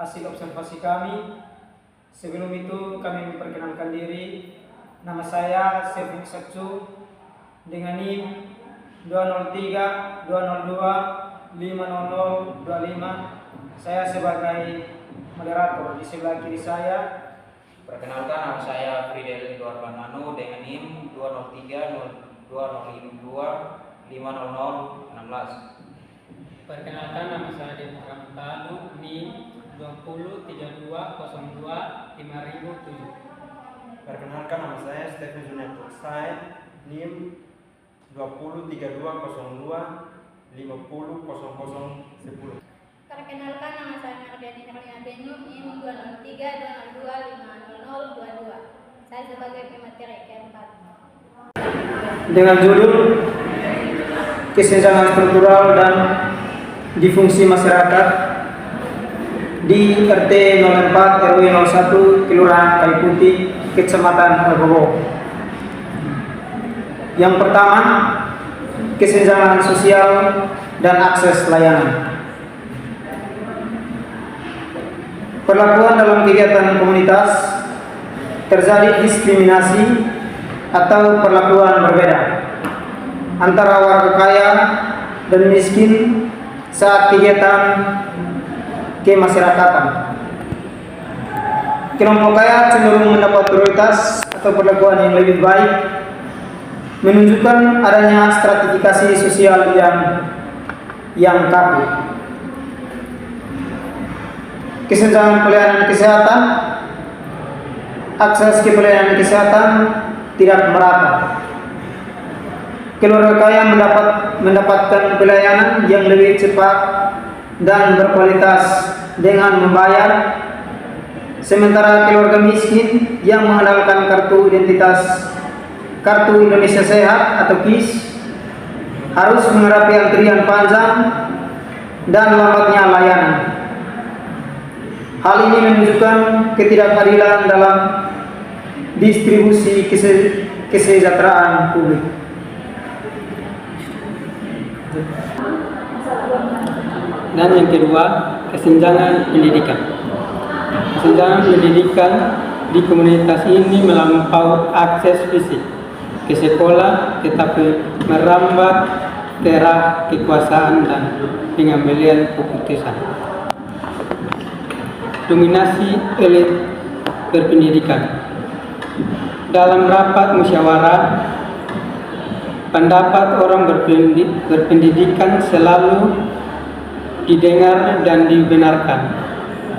hasil observasi kami. Sebelum itu kami memperkenalkan diri. Nama saya Sevin Satsu dengan NIM 203 202 50025. Saya sebagai moderator. Di sebelah kiri saya, perkenalkan, nama saya Fridel Edward Banano dengan NIM 203 202 50016. Perkenalkan, nama saya Dev Ramtanu, NIM 203202 5007. Perkenalkan, nama saya Stephen Junior Tuksai, NIM 203202 500010. Perkenalkan, nama saya Mardiani Nurliana Benu, NIM 203 202 50022. Saya sebagai pemateri keempat. dengan judul kesenjangan struktural dan difungsi masyarakat di RT 04 RW 01 Kelurahan Kayu Putih, Kecamatan Lebowo. Yang pertama, kesenjangan sosial dan akses layanan. Perlakuan dalam kegiatan komunitas terjadi diskriminasi atau perlakuan berbeda antara warga kaya dan miskin saat kegiatan kemasyarakatan. Kelompok kaya cenderung mendapat prioritas atau perlakuan yang lebih baik, menunjukkan adanya stratifikasi sosial yang kaku. Kesenjangan pelayanan kesehatan, akses ke pelayanan kesehatan tidak merata. Keluarga kaya mendapatkan pelayanan yang lebih cepat dan berkualitas dengan membayar, sementara keluarga miskin yang mengandalkan kartu Indonesia Sehat atau KIS harus menghadapi antrian panjang dan lambatnya layanan. Hal ini menunjukkan ketidakadilan dalam distribusi kesejahteraan publik. Dan yang kedua, kesenjangan pendidikan. Kesenjangan pendidikan di komunitas ini melampaui akses fisik ke sekolah, tetapi merambat ke arah kekuasaan dan pengambilan keputusan. Dominasi elit berpendidikan. Dalam rapat musyawarah, pendapat orang berpendidikan selalu didengar dan dibenarkan.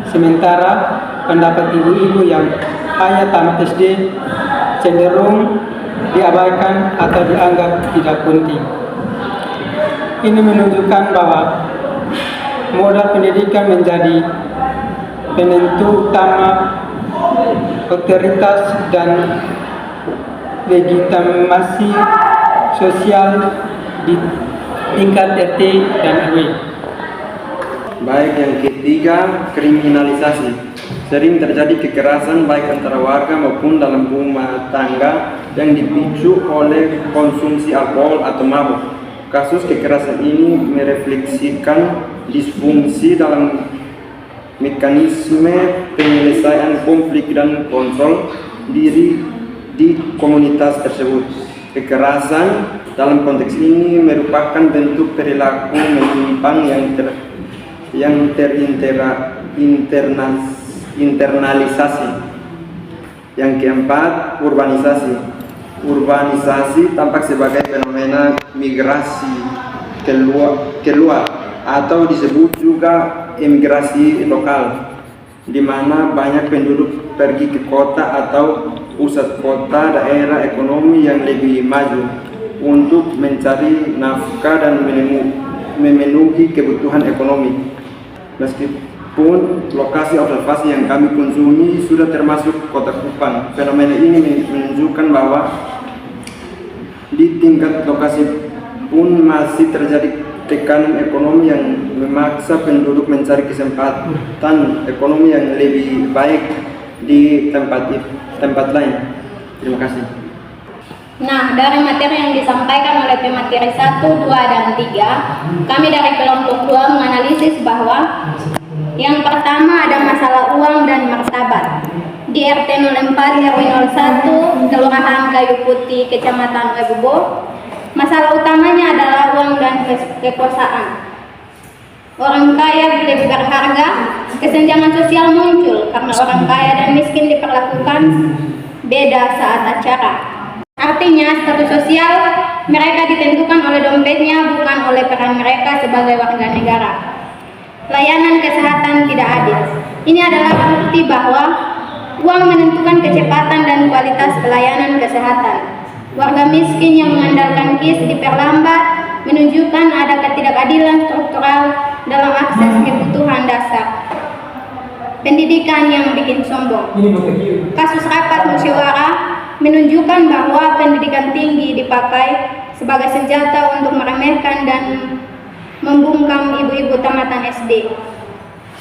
Sementara pendapat ibu-ibu yang hanya tamat SD cenderung diabaikan atau dianggap tidak penting. Ini menunjukkan bahwa modal pendidikan menjadi penentu utama otoritas dan legitimasi sosial di tingkat RT dan RW. Baik, yang ketiga, kriminalisasi. Sering terjadi kekerasan baik antara warga maupun dalam rumah tangga yang dipicu oleh konsumsi alkohol atau mabuk. Kasus kekerasan ini merefleksikan disfungsi dalam mekanisme penyelesaian konflik dan kontrol diri di komunitas tersebut. Kekerasan dalam konteks ini merupakan bentuk perilaku menyimpang yang internalisasi. Yang keempat, urbanisasi. Urbanisasi tampak sebagai fenomena migrasi keluar atau disebut juga emigrasi lokal, di mana banyak penduduk pergi ke kota atau pusat kota daerah ekonomi yang lebih maju untuk mencari nafkah dan memenuhi kebutuhan ekonomi. Meskipun lokasi observasi yang kami kunjungi sudah termasuk kota Kupang, fenomena ini menunjukkan bahwa di tingkat lokasi pun masih terjadi tekanan ekonomi yang memaksa penduduk mencari kesempatan ekonomi yang lebih baik di tempat lain. Terima kasih. Nah, dari materi yang disampaikan oleh pemateri 1, 2, dan 3, kami dari kelompok 2 menganalisis bahwa Yang pertama ada masalah uang dan martabat. Di RT 04 RW 01 Kelurahan Kayu Putih Kecamatan Webobo, masalah utamanya adalah uang dan kepuasaan. Orang kaya lebih berharga, kesenjangan sosial muncul karena orang kaya dan miskin diperlakukan beda saat acara. Artinya status sosial mereka ditentukan oleh dompetnya, bukan oleh peran mereka sebagai warga negara. Layanan kesehatan tidak adil. Ini adalah bukti bahwa uang menentukan kecepatan dan kualitas pelayanan kesehatan. Warga miskin yang mengandalkan KIS diperlambat, menunjukkan ada ketidakadilan struktural dalam akses kebutuhan dasar. Pendidikan yang bikin sombong. Kasus rapat musyawarah menunjukkan bahwa pendidikan tinggi dipakai sebagai senjata untuk meremehkan dan membungkam ibu-ibu tamatan SD.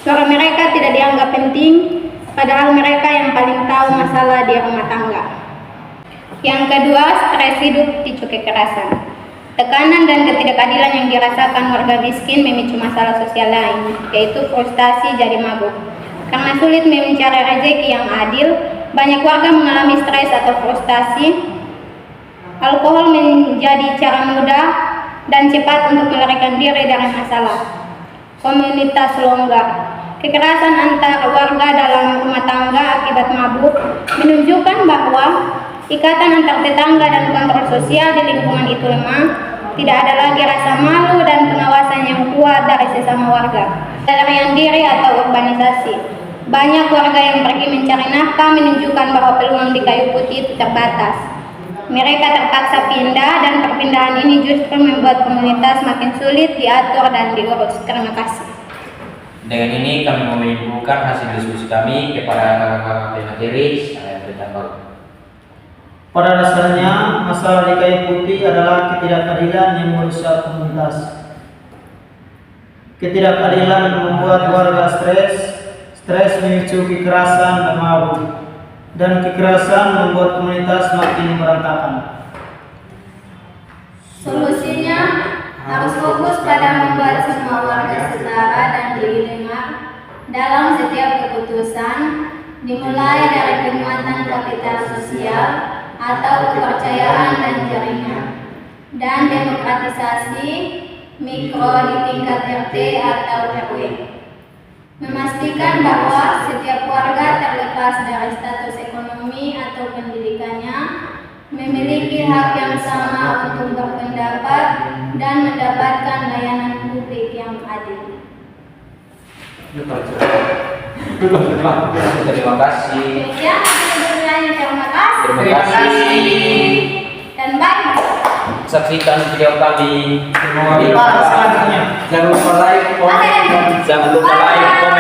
Suara mereka tidak dianggap penting, padahal mereka yang paling tahu masalah di rumah tangga. Yang kedua, stres hidup picu kekerasan. Tekanan dan ketidakadilan yang dirasakan warga miskin memicu masalah sosial lain, yaitu frustasi jadi mabuk. Karena sulit mencari rezeki yang adil, banyak warga mengalami stres atau frustasi. Alkohol menjadi cara mudah dan cepat untuk melarikan diri dari masalah. Komunitas longgar. Kekerasan antar warga dalam rumah tangga akibat mabuk menunjukkan bahwa ikatan antar tetangga dan kontrol sosial di lingkungan itu lemah. Tidak ada lagi rasa malu dan pengawasan yang kuat dari sesama warga. Pelarian diri atau urbanisasi. Banyak warga yang pergi mencari nafkah menunjukkan bahwa peluang di Kayu Putih itu terbatas. Mereka terpaksa pindah dan perpindahan ini justru membuat komunitas makin sulit diatur dan diurus. Terima kasih. Dengan ini kami mau menyimpulkan hasil diskusi kami kepada kakak-kakak materi saya berikan baru. Pada dasarnya, masalah di Kayu Putih adalah ketidakadilan yang merusak komunitas. Ketidakadilan membuat warga stres memicu kekerasan dan mabuk, dan kekerasan membuat komunitas makin berantakan. Solusinya harus fokus pada membuat semua warga setara dan didengar dalam setiap keputusan, dimulai dari penguatan kapital sosial atau kepercayaan dan jaringan, dan demokratisasi mikro di tingkat RT atau RW. Memastikan bahwa setiap warga terlepas dari status ekonomi atau pendidikannya memiliki hak yang sama untuk berpendapat dan mendapatkan layanan publik yang adil. Terima kasih. Demikian sebenarnya, terima kasih. Terima kasih. Dan baik. Saksikan video kami. Selanjutnya. Jangan lupa like, komen, jangan lupa like, komen.